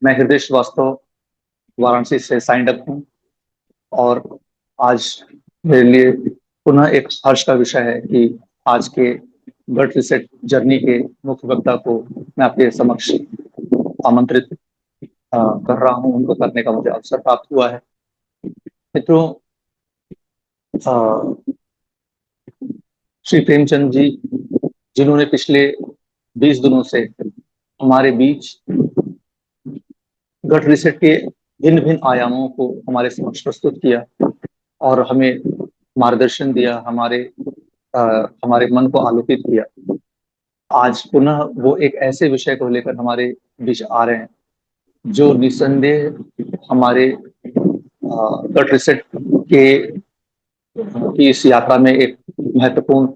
मैं हृदय श्रीवास्तव वाराणसी से साइंड अप हूँ। और आज मेरे लिए पुनः एक हर्ष का विषय है कि आज के गट रिसेट जर्नी के मुख्य वक्ता को मैं आपके समक्ष आमंत्रित कर रहा हूँ। उनको करने का मुझे अवसर प्राप्त हुआ है। मित्रों, अ, श्री प्रेमचंद जी, जिन्होंने पिछले 20 दिनों से हमारे बीच गट रिसेट के भिन्न भिन्न आयामों को हमारे समक्ष प्रस्तुत किया और हमें मार्गदर्शन दिया, हमारे मन को आलोकित किया। आज पुनः वो एक ऐसे विषय को लेकर हमारे बीच आ रहे हैं जो निस्संदेह हमारे गट रिसेट के की इस यात्रा में एक महत्वपूर्ण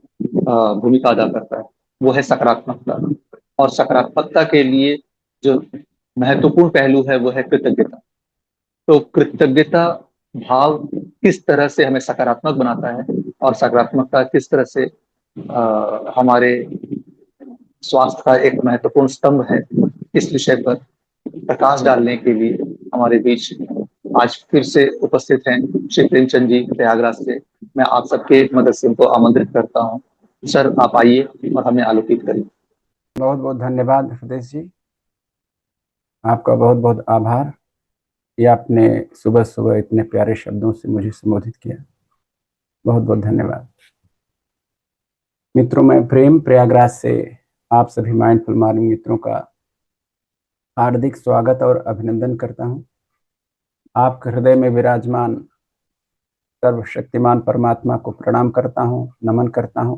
भूमिका अदा करता है। वो है सकारात्मकता। और सकारात्मकता के लिए जो महत्वपूर्ण पहलू है वो है कृतज्ञता। तो कृतज्ञता भाव किस तरह से हमें सकारात्मक बनाता है और सकारात्मकता किस तरह से हमारे स्वास्थ्य का एक महत्वपूर्ण स्तंभ है, इस विषय पर प्रकाश डालने के लिए हमारे बीच आज फिर से उपस्थित हैं श्री प्रेमचंद जी प्रयागराज से। मैं आप सबके मदद से उनको आमंत्रित करता हूँ। सर, आप आइए और हमें आलोकित करिए। बहुत बहुत धन्यवाद हृदय जी, आपका बहुत बहुत आभार। ये आपने सुबह सुबह इतने प्यारे शब्दों से मुझे संबोधित किया, बहुत बहुत धन्यवाद। मित्रों, मैं प्रेम प्रयागराज से आप सभी माइंडफुल मॉर्निंग मित्रों का हार्दिक स्वागत और अभिनंदन करता हूं। आपके हृदय में विराजमान सर्वशक्तिमान परमात्मा को प्रणाम करता हूं, नमन करता हूं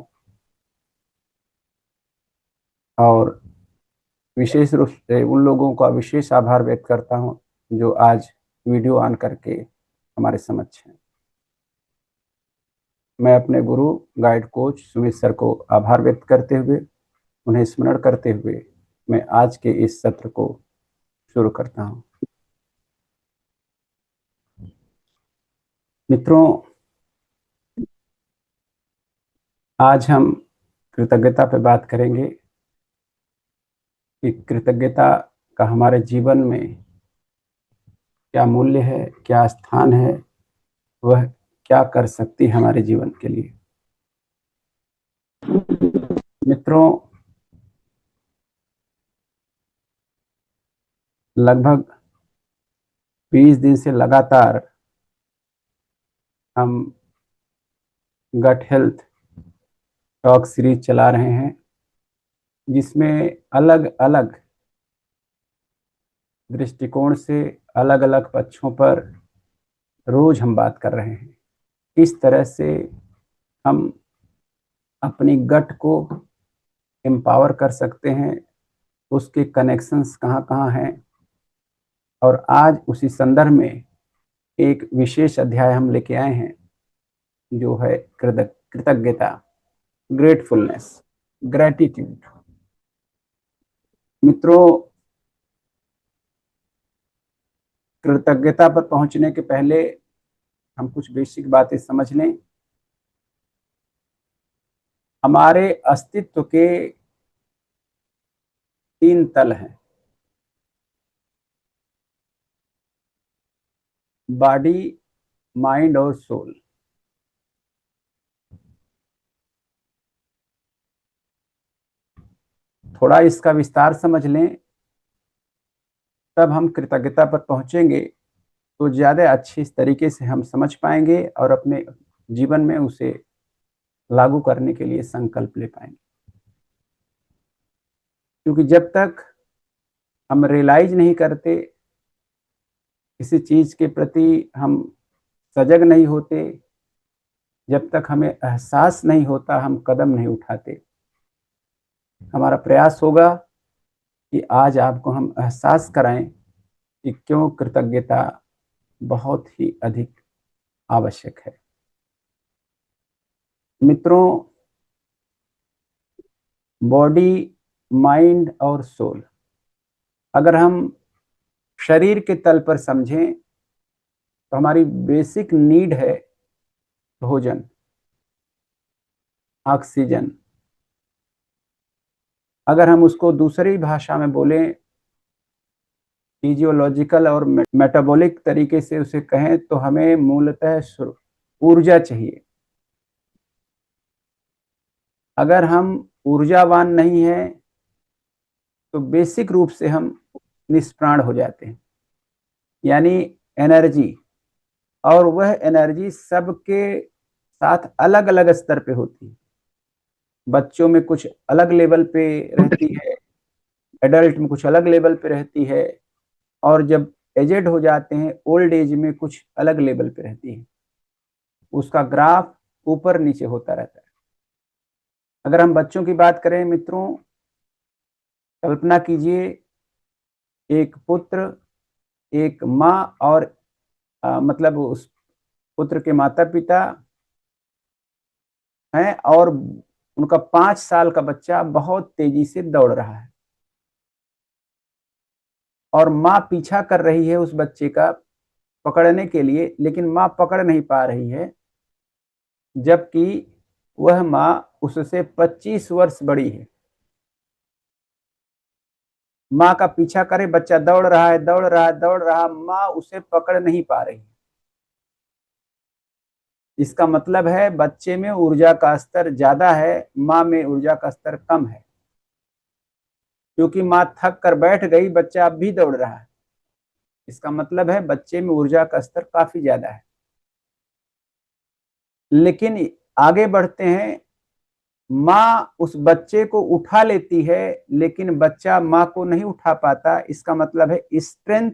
और विशेष रूप से उन लोगों का विशेष आभार व्यक्त करता हूं जो आज वीडियो ऑन करके हमारे समक्ष हैं। मैं अपने गुरु गाइड कोच सुमित सर को आभार व्यक्त करते हुए, उन्हें स्मरण करते हुए मैं आज के इस सत्र को शुरू करता हूं। मित्रों, आज हम कृतज्ञता पर बात करेंगे कि कृतज्ञता का हमारे जीवन में क्या मूल्य है, क्या स्थान है, वह क्या कर सकती है हमारे जीवन के लिए। मित्रों, लगभग 20 दिन से लगातार हम गट हेल्थ टॉक सीरीज चला रहे हैं, जिसमें अलग अलग दृष्टिकोण से अलग अलग पक्षों पर रोज हम बात कर रहे हैं। किस तरह से हम अपनी गट को एम्पावर कर सकते हैं, उसके कनेक्शंस कहाँ कहाँ हैं। और आज उसी संदर्भ में एक विशेष अध्याय हम लेके आए हैं जो है कृतज्ञता, ग्रेटफुलनेस, ग्रेटिट्यूड। मित्रों, कृतज्ञता पर पहुंचने के पहले हम कुछ बेसिक बातें समझ लें। हमारे अस्तित्व के 3 तल हैं: बॉडी, माइंड और सोल। थोड़ा इसका विस्तार समझ लें, तब हम कृतज्ञता पर पहुंचेंगे तो ज़्यादा अच्छी तरीके से हम समझ पाएंगे और अपने जीवन में उसे लागू करने के लिए संकल्प ले पाएंगे। क्योंकि जब तक हम रियलाइज नहीं करते, किसी चीज के प्रति हम सजग नहीं होते, जब तक हमें एहसास नहीं होता, हम कदम नहीं उठाते। हमारा प्रयास होगा कि आज आपको हम एहसास कराएं कि क्यों कृतज्ञता बहुत ही अधिक आवश्यक है। मित्रों, बॉडी, माइंड और सोल, अगर हम शरीर के तल पर समझें तो हमारी बेसिक नीड है भोजन, ऑक्सीजन। अगर हम उसको दूसरी भाषा में बोलें फिजियोलॉजिकल और मेटाबॉलिक तरीके से उसे कहें तो हमें मूलतः ऊर्जा चाहिए। अगर हम ऊर्जावान नहीं हैं तो बेसिक रूप से हम निष्प्राण हो जाते हैं, यानी एनर्जी। और वह एनर्जी सबके साथ अलग अलग स्तर पे होती है। बच्चों में कुछ अलग लेवल पे रहती है, एडल्ट में कुछ अलग लेवल पे रहती है, और जब एजेड हो जाते हैं, ओल्ड एज में कुछ अलग लेवल पे रहती है। उसका ग्राफ ऊपर नीचे होता रहता है। अगर हम बच्चों की बात करें मित्रों, कल्पना कीजिए एक पुत्र, एक माँ और मतलब उस पुत्र के माता पिता हैं, और उनका 5 साल का बच्चा बहुत तेजी से दौड़ रहा है, और माँ पीछा कर रही है उस बच्चे का पकड़ने के लिए, लेकिन माँ पकड़ नहीं पा रही है, जबकि वह माँ उससे 25 वर्ष बड़ी है। माँ का पीछा करे, बच्चा दौड़ रहा है, दौड़ रहा है, दौड़ रहा, माँ उसे पकड़ नहीं पा रही। इसका मतलब है बच्चे में ऊर्जा का स्तर ज्यादा है, माँ में ऊर्जा का स्तर कम है। क्योंकि माँ थक कर बैठ गई, बच्चा अब भी दौड़ रहा है। इसका मतलब है बच्चे में ऊर्जा का स्तर काफी ज्यादा है। लेकिन आगे बढ़ते हैं, माँ उस बच्चे को उठा लेती है, लेकिन बच्चा माँ को नहीं उठा पाता। इसका मतलब है स्ट्रेंथ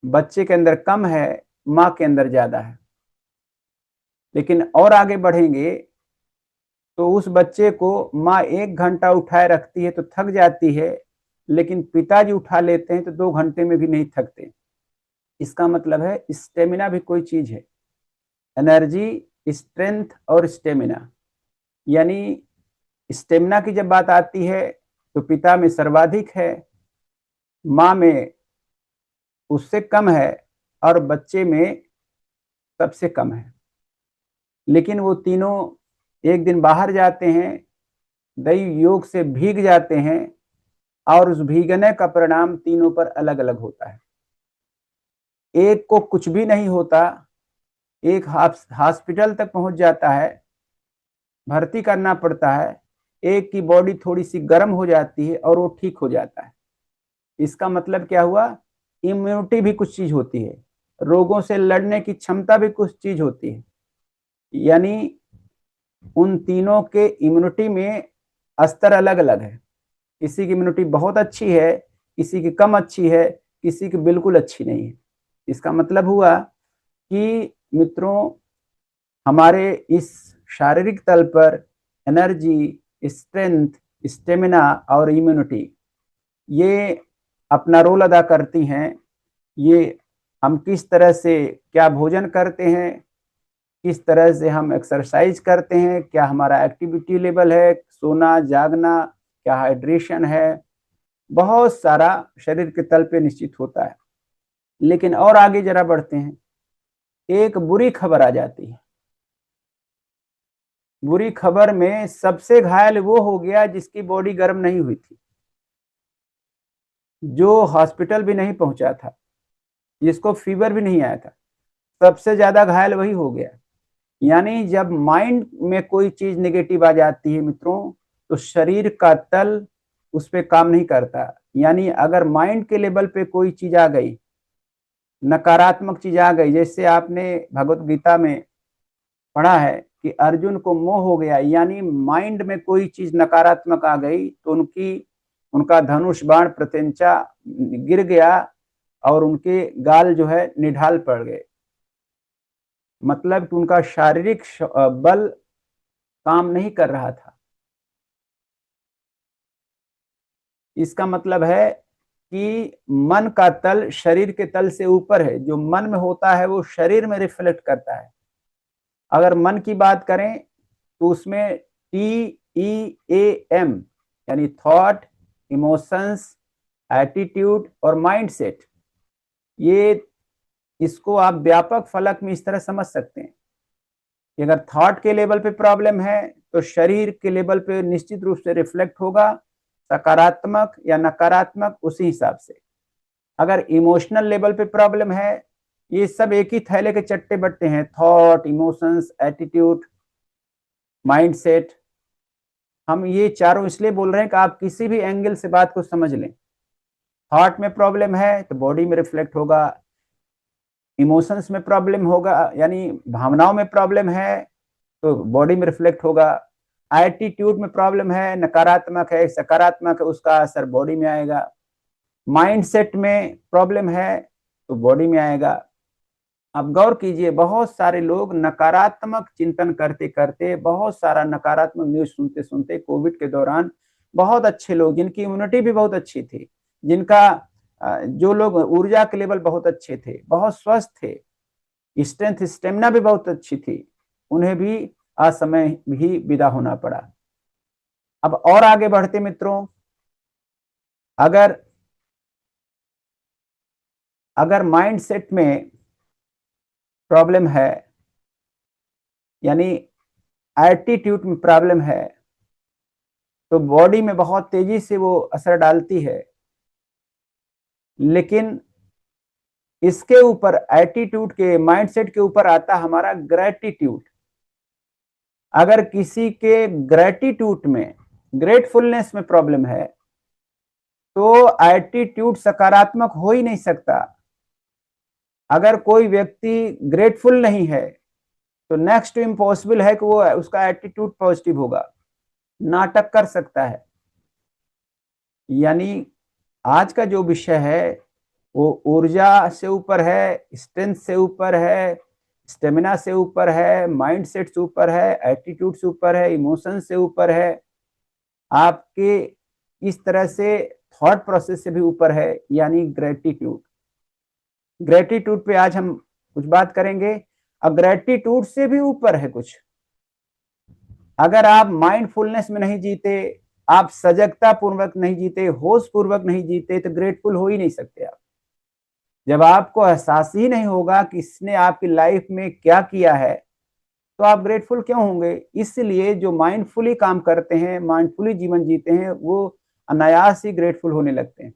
बच्चे के अंदर कम है, माँ के अंदर ज्यादा है। लेकिन और आगे बढ़ेंगे तो उस बच्चे को माँ 1 घंटा उठाए रखती है तो थक जाती है, लेकिन पिताजी उठा लेते हैं तो 2 घंटे में भी नहीं थकते। इसका मतलब है स्टेमिना भी कोई चीज है। एनर्जी, स्ट्रेंथ और स्टेमिना, यानी स्टेमिना की जब बात आती है तो पिता में सर्वाधिक है, माँ में उससे कम है, और बच्चे में सबसे कम है। लेकिन वो तीनों एक दिन बाहर जाते हैं, दैव योग से भीग जाते हैं, और उस भीगने का परिणाम तीनों पर अलग अलग होता है। एक को कुछ भी नहीं होता, एक हॉस्पिटल तक पहुंच जाता है, भर्ती करना पड़ता है। एक की बॉडी थोड़ी सी गर्म हो जाती है और वो ठीक हो जाता है। इसका मतलब क्या हुआ? इम्यूनिटी भी कुछ चीज होती है, रोगों से लड़ने की क्षमता भी कुछ चीज होती है। यानी उन तीनों के इम्यूनिटी में स्तर अलग अलग है। किसी की इम्यूनिटी बहुत अच्छी है, किसी की कम अच्छी है, किसी की बिल्कुल अच्छी नहीं है। इसका मतलब हुआ कि मित्रों, हमारे इस शारीरिक तल पर एनर्जी, स्ट्रेंथ, स्टेमिना और इम्यूनिटी ये अपना रोल अदा करती हैं। ये हम किस तरह से क्या भोजन करते हैं, किस तरह से हम एक्सरसाइज करते हैं, क्या हमारा एक्टिविटी लेवल है, सोना जागना, क्या हाइड्रेशन है, बहुत सारा शरीर के तल पे निश्चित होता है। लेकिन और आगे जरा बढ़ते हैं, एक बुरी खबर आ जाती है। बुरी खबर में सबसे घायल वो हो गया जिसकी बॉडी गर्म नहीं हुई थी, जो हॉस्पिटल भी नहीं पहुंचा था, जिसको फीवर भी नहीं आया था। सबसे ज्यादा घायल वही हो गया। यानी जब माइंड में कोई चीज नेगेटिव आ जाती है मित्रों, तो शरीर का तल उस पर काम नहीं करता। यानी अगर माइंड के लेवल पे कोई चीज आ गई, नकारात्मक चीज आ गई, जैसे आपने भगवत गीता में पढ़ा है कि अर्जुन को मोह हो गया, यानी माइंड में कोई चीज नकारात्मक आ गई तो उनका धनुष बाण प्रत्यंचा गिर गया और उनके गाल जो है निढाल पड़ गए। मतलब कि उनका शारीरिक बल काम नहीं कर रहा था। इसका मतलब है कि मन का तल शरीर के तल से ऊपर है। जो मन में होता है वो शरीर में रिफ्लेक्ट करता है। अगर मन की बात करें तो उसमें TEAM यानी थॉट, इमोशंस, एटीट्यूड और माइंडसेट, ये इसको आप व्यापक फलक में इस तरह समझ सकते हैं कि अगर थॉट के लेवल पे प्रॉब्लम है तो शरीर के लेवल पे निश्चित रूप से रिफ्लेक्ट होगा, सकारात्मक या नकारात्मक उसी हिसाब से। अगर इमोशनल लेवल पे प्रॉब्लम है, ये सब एक ही थैले के चट्टे बट्टे हैं, थॉट, इमोशंस, एटीट्यूड, माइंडसेट। हम ये चारों इसलिए बोल रहे हैं कि आप किसी भी एंगल से बात को समझ लें। थॉट में प्रॉब्लम है तो बॉडी में रिफ्लेक्ट होगा, इमोशंस में प्रॉब्लम होगा यानी भावनाओं में प्रॉब्लम है तो बॉडी में रिफ्लेक्ट होगा, एटीट्यूड में प्रॉब्लम है, नकारात्मक है सकारात्मक है, उसका असर बॉडी में आएगा, माइंडसेट में प्रॉब्लम है तो बॉडी में आएगा। अब गौर कीजिए, बहुत सारे लोग नकारात्मक चिंतन करते करते, बहुत सारा नकारात्मक न्यूज सुनते सुनते कोविड के दौरान बहुत अच्छे लोग जिनकी इम्यूनिटी भी बहुत अच्छी थी, जिनका जो लोग ऊर्जा के लेवल बहुत अच्छे थे, बहुत स्वस्थ थे, स्ट्रेंथ स्टेमिना भी बहुत अच्छी थी, उन्हें भी असमय भी विदा होना पड़ा। अब और आगे बढ़ते मित्रों, अगर माइंडसेट में प्रॉब्लम है यानी एटीट्यूड में प्रॉब्लम है तो बॉडी में बहुत तेजी से वो असर डालती है। लेकिन इसके ऊपर एटीट्यूड के माइंडसेट के ऊपर आता हमारा ग्रेटिट्यूड। अगर किसी के ग्रेटिट्यूड में, ग्रेटफुलनेस में प्रॉब्लम है तो एटीट्यूड सकारात्मक हो ही नहीं सकता। अगर कोई व्यक्ति ग्रेटफुल नहीं है तो नेक्स्ट टू इम्पॉसिबल है कि वो उसका एटीट्यूड पॉजिटिव होगा, नाटक कर सकता है। यानी आज का जो विषय है वो ऊर्जा से ऊपर है, स्ट्रेंथ से ऊपर है, स्टेमिना से ऊपर है, माइंडसेट से ऊपर है, एटीट्यूड से ऊपर है, इमोशन से ऊपर है, आपके इस तरह से थॉट प्रोसेस से भी ऊपर है, यानी ग्रेटिट्यूड। ग्रेटिट्यूड पे आज हम कुछ बात करेंगे। अब ग्रेटिट्यूड से भी ऊपर है कुछ। अगर आप माइंडफुलनेस में नहीं जीते, आप सजगता पूर्वक नहीं जीते, होश पूर्वक नहीं जीते, तो ग्रेटफुल हो ही नहीं सकते आप। जब आपको एहसास ही नहीं होगा कि इसने आपकी लाइफ में क्या किया है तो आप ग्रेटफुल क्यों होंगे। इसलिए जो माइंडफुली काम करते हैं, माइंडफुली जीवन जीते हैं, वो अनायास ही ग्रेटफुल होने लगते हैं।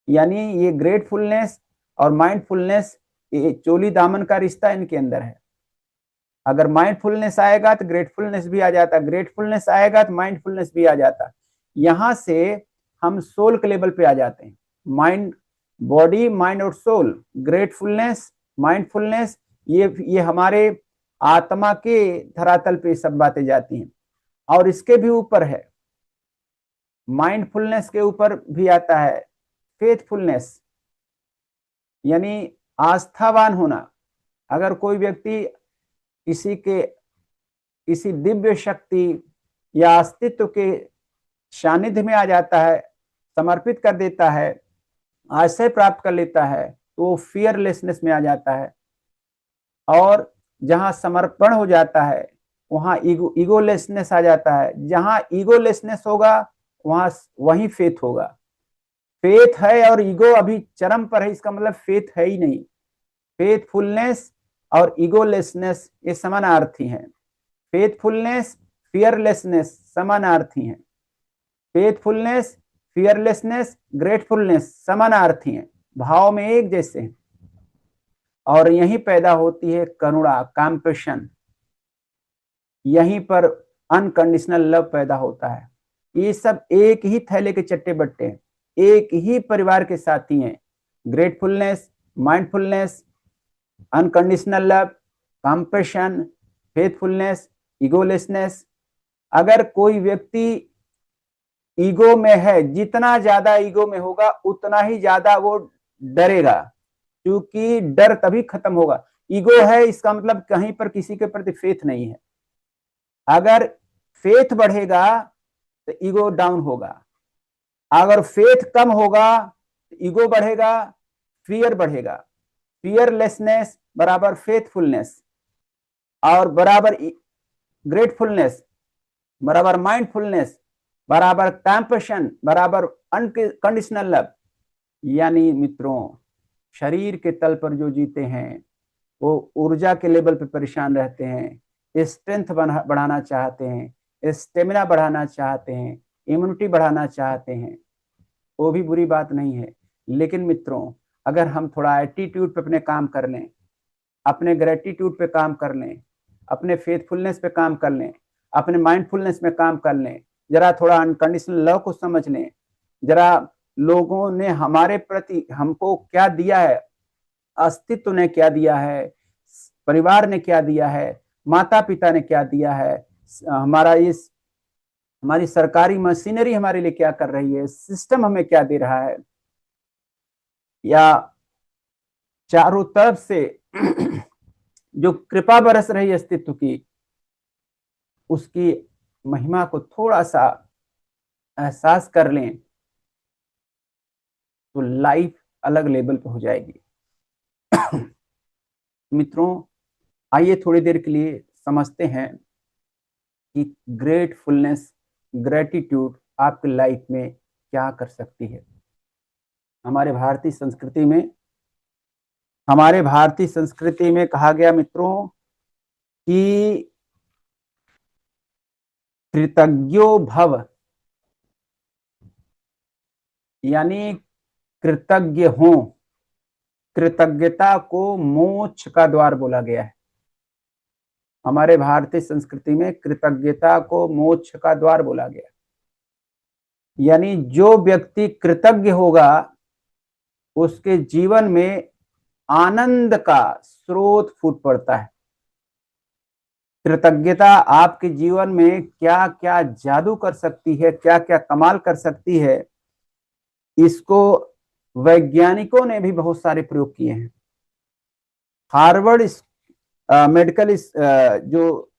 यानी ये ग्रेटफुलनेस और माइंडफुलनेस, ये चोली दामन का रिश्ता इनके अंदर है। अगर माइंडफुलनेस आएगा तो ग्रेटफुलनेस भी आ जाता, ग्रेटफुलनेस आएगा तो माइंडफुलनेस भी आ जाता। यहां से हम सोल के लेवल पे आ जाते हैं। माइंड, बॉडी, माइंड और सोल, ग्रेटफुलनेस, माइंडफुलनेस, ये हमारे आत्मा के धरातल पे सब बातें जाती हैं। और इसके भी ऊपर है, माइंडफुलनेस के ऊपर भी आता है फेथफुलनेस, यानी आस्थावान होना। अगर कोई व्यक्ति किसी दिव्य शक्ति या अस्तित्व के सानिध्य में आ जाता है, समर्पित कर देता है, आश्रय प्राप्त कर लेता है, तो वो फियरलेसनेस में आ जाता है। और जहां समर्पण हो जाता है वहां ईगोलेसनेस आ जाता है। जहां ईगोलेसनेस होगा वहीं फेथ होगा। फेथ है और ईगो अभी चरम पर है, इसका मतलब फेथ है ही नहीं। फेथफुलनेस और ईगोलेसनेस ये समानार्थी हैं। फेथफुलनेस, फियरलेसनेस समानार्थी हैं। फेथफुलनेस, फियरलेसनेस, ग्रेटफुलनेस समानार्थी हैं, भाव में एक जैसे हैं। और यहीं पैदा होती है करुणा, कंपैशन। यहीं पर अनकंडीशनल लव पैदा होता है। ये सब एक ही थैले के चट्टे बट्टे हैं, एक ही परिवार के साथी हैं। Gratefulness, mindfulness, unconditional love, compassion, faithfulness, egolessness. अगर कोई व्यक्ति ईगो में है, जितना ज्यादा ईगो में होगा उतना ही ज्यादा वो डरेगा, क्योंकि डर तभी खत्म होगा। ईगो है इसका मतलब कहीं पर किसी के प्रति फेथ नहीं है। अगर फेथ बढ़ेगा तो ईगो डाउन होगा, अगर फेथ कम होगा तो ईगो बढ़ेगा, फियर बढ़ेगा। फियरलेसनेस बराबर फेथफुलनेस और बराबर ग्रेटफुलनेस बराबर माइंडफुलनेस बराबर कंपैशन बराबर अनकंडीशनल लव। यानी मित्रों, शरीर के तल पर जो जीते हैं वो ऊर्जा के लेवल पे परेशान रहते हैं, स्ट्रेंथ बढ़ाना चाहते हैं, स्टेमिना बढ़ाना चाहते हैं, इम्यूनिटी बढ़ाना चाहते हैं, वो भी बुरी बात नहीं है। लेकिन मित्रों, अगर हम थोड़ा एटीट्यूड पे अपने काम कर लें, अपने ग्रेटिट्यूड पे काम कर लें, अपने फेथफुलनेस पे काम कर लें, अपने माइंडफुलनेस में काम कर लें, जरा थोड़ा अनकंडीशनल लव को समझ लें, जरा लोगों ने हमारे प्रति हमको क्या दिया है, अस्तित्व ने क्या दिया है, परिवार ने क्या दिया है, माता पिता ने क्या दिया है, हमारा इस हमारी सरकारी मशीनरी हमारे लिए क्या कर रही है, सिस्टम हमें क्या दे रहा है, या चारों तरफ से जो कृपा बरस रही अस्तित्व की, उसकी महिमा को थोड़ा सा एहसास कर लें तो लाइफ अलग लेवल पे हो जाएगी। मित्रों, आइए थोड़ी देर के लिए समझते हैं कि ग्रेटफुलनेस, ग्रेटिट्यूड आपकी लाइफ में क्या कर सकती है। हमारे भारतीय संस्कृति में कहा गया मित्रों कि कृतज्ञो भव, यानी कृतज्ञ हो। कृतज्ञता को मोक्ष का द्वार बोला गया है। हमारे भारतीय संस्कृति में कृतज्ञता को मोक्ष का द्वार बोला गया, यानी जो व्यक्ति कृतज्ञ होगा उसके जीवन में आनंद का स्रोत फूट पड़ता है। कृतज्ञता आपके जीवन में क्या क्या जादू कर सकती है, क्या क्या कमाल कर सकती है, इसको वैज्ञानिकों ने भी बहुत सारे प्रयोग किए हैं। हार्वर्ड मेडिकल जो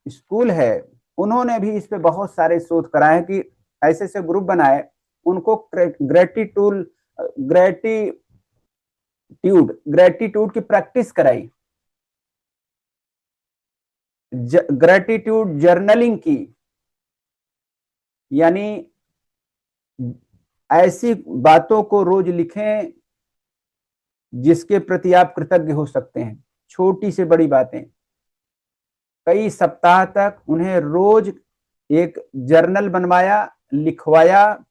स्कूल है, उन्होंने भी इस पे बहुत सारे शोध कराए कि ऐसे ऐसे ग्रुप बनाए, उनको ग्रेटिट्यूड की प्रैक्टिस कराई, ग्रेटिट्यूड जर्नलिंग की, यानी ऐसी बातों को रोज लिखें जिसके प्रति आप कृतज्ञ हो सकते हैं, छोटी से बड़ी बातें। कई सप्ताह तक उन्हें रोज एक जर्नल बनवाया, लिखवाया,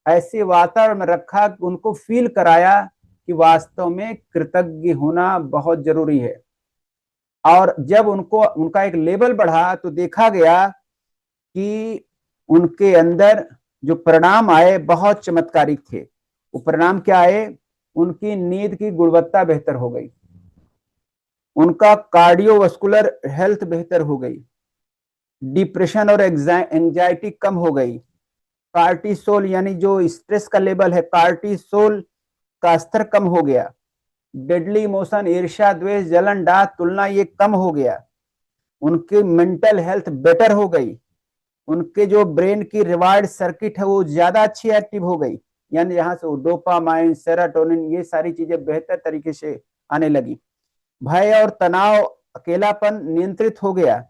ऐसे वातावरण में रखा कि उनको फील कराया कि वास्तव में कृतज्ञ होना बहुत जरूरी है। और जब उनका एक लेवल बढ़ा तो देखा गया कि उनके अंदर जो परिणाम आए बहुत चमत्कारिक थे। वो परिणाम क्या आए? उनकी नींद की गुणवत्ता बेहतर हो गई, उनका कार्डियोवास्कुलर हेल्थ बेहतर हो गई, डिप्रेशन और एंजाइटी कम हो गई, कार्टिसोल यानी जो स्ट्रेस का लेवल है, कार्टिसोल का स्तर कम हो गया, डेडली इमोशन, ईर्ष्या, द्वेष, जलन, डाह, तुलना, ये कम हो गया, उनकी मेंटल हेल्थ बेटर हो गई, उनके जो ब्रेन की रिवार्ड सर्किट है वो ज्यादा अच्छी एक्टिव हो गई, यानी यहाँ से डोपामाइन, सेरोटोनिन, ये सारी चीजें बेहतर तरीके से आने लगी। भय और तनाव, अकेलापन नियंत्रित हो गया,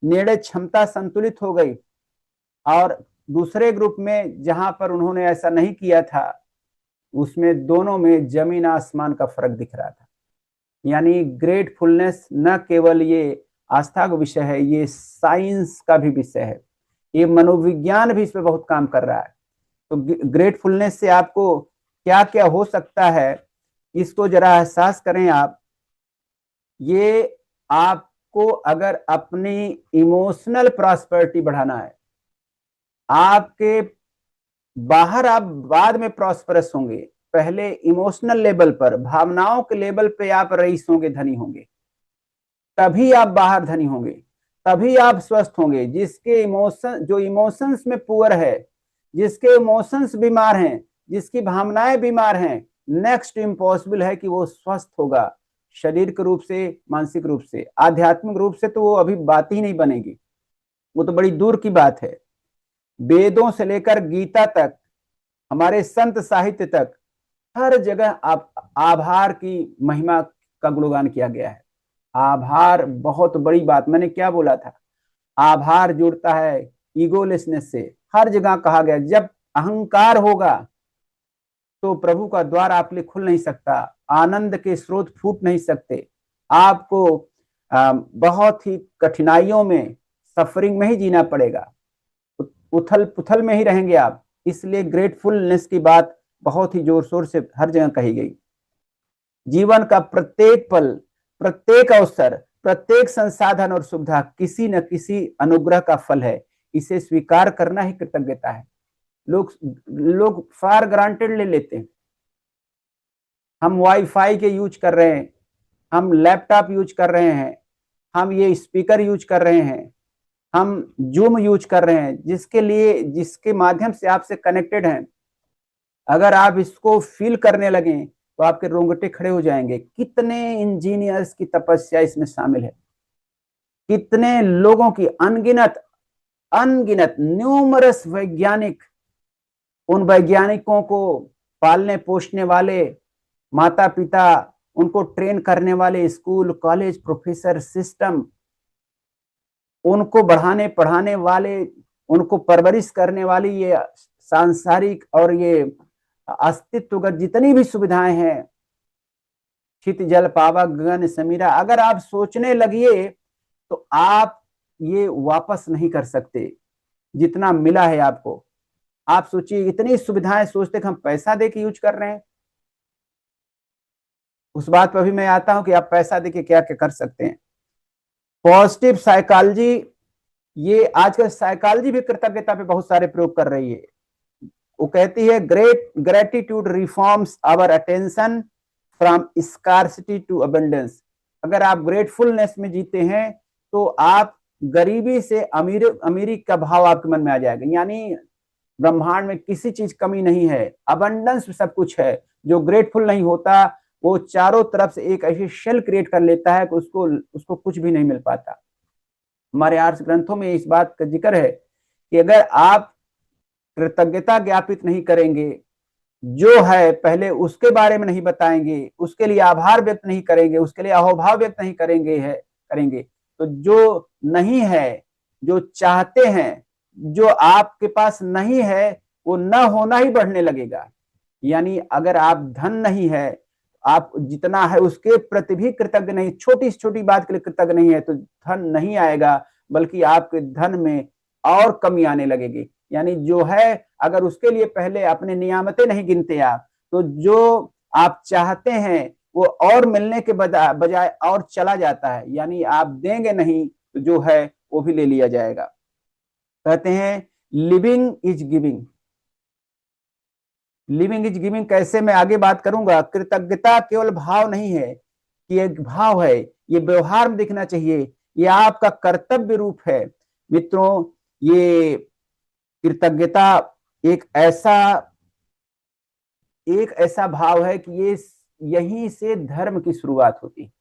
निर्णय क्षमता संतुलित हो गई। और दूसरे ग्रुप में जहां पर उन्होंने ऐसा नहीं किया था, उसमें दोनों में जमीन आसमान का फर्क दिख रहा था। यानी ग्रेटफुलनेस न केवल ये आस्था का विषय है, ये साइंस का भी विषय है, ये मनोविज्ञान भी इस पे बहुत काम कर रहा है। तो ग्रेटफुलनेस से आपको क्या क्या हो सकता है, इसको जरा एहसास करें आप। ये आपको अगर अपनी इमोशनल प्रॉस्पेरिटी बढ़ाना है, आपके बाहर आप बाद में प्रॉस्परस होंगे, पहले इमोशनल लेवल पर, भावनाओं के लेवल पे आप रईस होंगे, धनी होंगे, तभी आप बाहर धनी होंगे, तभी आप स्वस्थ होंगे। जो इमोशंस में पुअर है, जिसके इमोशंस बीमार हैं, जिसकी भावनाएं बीमार हैं, नेक्स्ट इम्पॉसिबल है कि वो स्वस्थ होगा, शारीरिक रूप से, मानसिक रूप से, आध्यात्मिक रूप से तो वो अभी बात ही नहीं बनेगी, वो तो बड़ी दूर की बात है। वेदों से लेकर गीता तक, हमारे संत साहित्य तक, हर जगह आभार की महिमा का गुणगान किया गया है। आभार बहुत बड़ी बात, मैंने क्या बोला था, आभार जुड़ता है ईगोलेसनेस से। हर जगह कहा गया, जब अहंकार होगा तो प्रभु का द्वार आपके लिए खुल नहीं सकता, आनंद के स्रोत फूट नहीं सकते, आपको बहुत ही कठिनाइयों में, सफरिंग में ही जीना पड़ेगा, उथल पुथल में ही रहेंगे आप। इसलिए ग्रेटफुलनेस की बात बहुत ही जोर शोर से हर जगह कही गई। जीवन का प्रत्येक पल, प्रत्येक अवसर, प्रत्येक संसाधन और सुविधा किसी न किसी अनुग्रह का फल है। इसे स्वीकार करना ही कृतज्ञता है। लोग लोग फॉर ग्रांटेड ले लेते हैं। हम वाईफाई के यूज कर रहे हैं, हम लैपटॉप यूज कर रहे हैं, हम ये स्पीकर यूज कर रहे हैं, हम जूम यूज कर रहे हैं, जिसके माध्यम से आपसे कनेक्टेड हैं। अगर आप इसको फील करने लगे तो आपके रोंगटे खड़े हो जाएंगे। कितने इंजीनियर्स की तपस्या इसमें शामिल है, कितने लोगों की अनगिनत अनगिनत न्यूमरस वैज्ञानिक, उन वैज्ञानिकों को पालने पोषने वाले माता पिता, उनको ट्रेन करने वाले स्कूल कॉलेज प्रोफेसर सिस्टम, उनको बढ़ाने पढ़ाने वाले, उनको परवरिश करने वाली ये सांसारिक और ये अस्तित्वगत जितनी भी सुविधाएं हैं, क्षित जल पावक गगन समीरा, अगर आप सोचने लगिए तो आप ये वापस नहीं कर सकते जितना मिला है आपको। आप सोचिए, इतनी सुविधाएं सोचते कि हम पैसा दे के यूज कर रहे हैं। उस बात पर भी मैं आता हूं कि आप पैसा दे के क्या क्या कर सकते हैं। पॉजिटिव साइकोलॉजी, ये आजकल साइकोलॉजी भी कृतज्ञता पे बहुत सारे प्रयोग कर रही है। वो कहती है gratitude reforms our attention from scarcity to abundance. अगर आप ग्रेटफुलनेस में जीते हैं तो आप गरीबी से अमीरी का भाव आपके मन में आ जाएगा। यानी ब्रह्मांड में किसी चीज कमी नहीं है, अबंडेंस सब कुछ है। जो ग्रेटफुल नहीं होता वो चारों तरफ से एक ऐसी शेल क्रिएट कर लेता है कि उसको कुछ भी नहीं मिल पाता। हमारे आर्ष ग्रंथों में इस बात का जिक्र है कि अगर आप कृतज्ञता ज्ञापित नहीं करेंगे, जो है पहले उसके बारे में नहीं बताएंगे, उसके लिए आभार व्यक्त नहीं करेंगे, उसके लिए अहोभाव व्यक्त नहीं करेंगे तो जो नहीं है, जो चाहते हैं, जो आपके पास नहीं है, वो न होना ही बढ़ने लगेगा। यानी अगर आप धन नहीं है, आप जितना है उसके प्रति भी कृतज्ञ नहीं, छोटी से छोटी बात के लिए कृतज्ञ नहीं है, तो धन नहीं आएगा, बल्कि आपके धन में और कमी आने लगेगी। यानी जो है, अगर उसके लिए पहले अपने नियामतें नहीं गिनते आप, तो जो आप चाहते हैं वो और मिलने के बजाय और चला जाता है। यानी आप देंगे नहीं तो जो है वो भी ले लिया जाएगा। कहते हैं living is giving. Living is giving कैसे, मैं आगे बात करूंगा। कृतज्ञता केवल भाव नहीं है कि एक भाव है, ये व्यवहार में दिखना चाहिए, ये आपका कर्तव्य रूप है। मित्रों, ये कृतज्ञता एक ऐसा भाव है कि ये यहीं से धर्म की शुरुआत होती,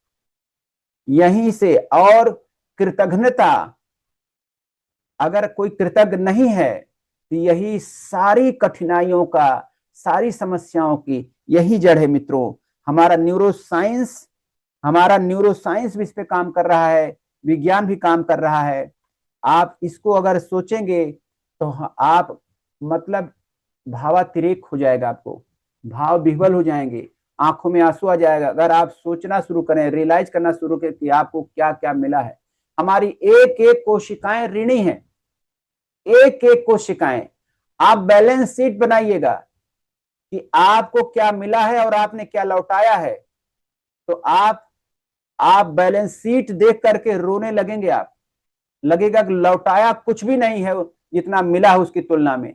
यहीं से। और कृतज्ञता, अगर कोई कृतज्ञ नहीं है तो यही सारी कठिनाइयों का, सारी समस्याओं की यही जड़ है। मित्रों, हमारा न्यूरोसाइंस भी इस पे काम कर रहा है, विज्ञान भी काम कर रहा है। आप इसको अगर सोचेंगे तो आप मतलब भावातिरेक हो जाएगा, आपको भाव विह्वल हो जाएंगे, आंखों में आंसू आ जाएगा अगर आप सोचना शुरू करें, रियलाइज करना शुरू करें कि आपको क्या क्या मिला है। हमारी एक एक कोशिकाएं ऋणी हैं, एक एक कोशिकाएं। आप बैलेंस शीट बनाइएगा कि आपको क्या मिला है और आपने क्या लौटाया है, तो आप बैलेंस शीट देख करके रोने लगेंगे। आप लगेगा कि लौटाया कुछ भी नहीं है जितना मिला है उसकी तुलना में।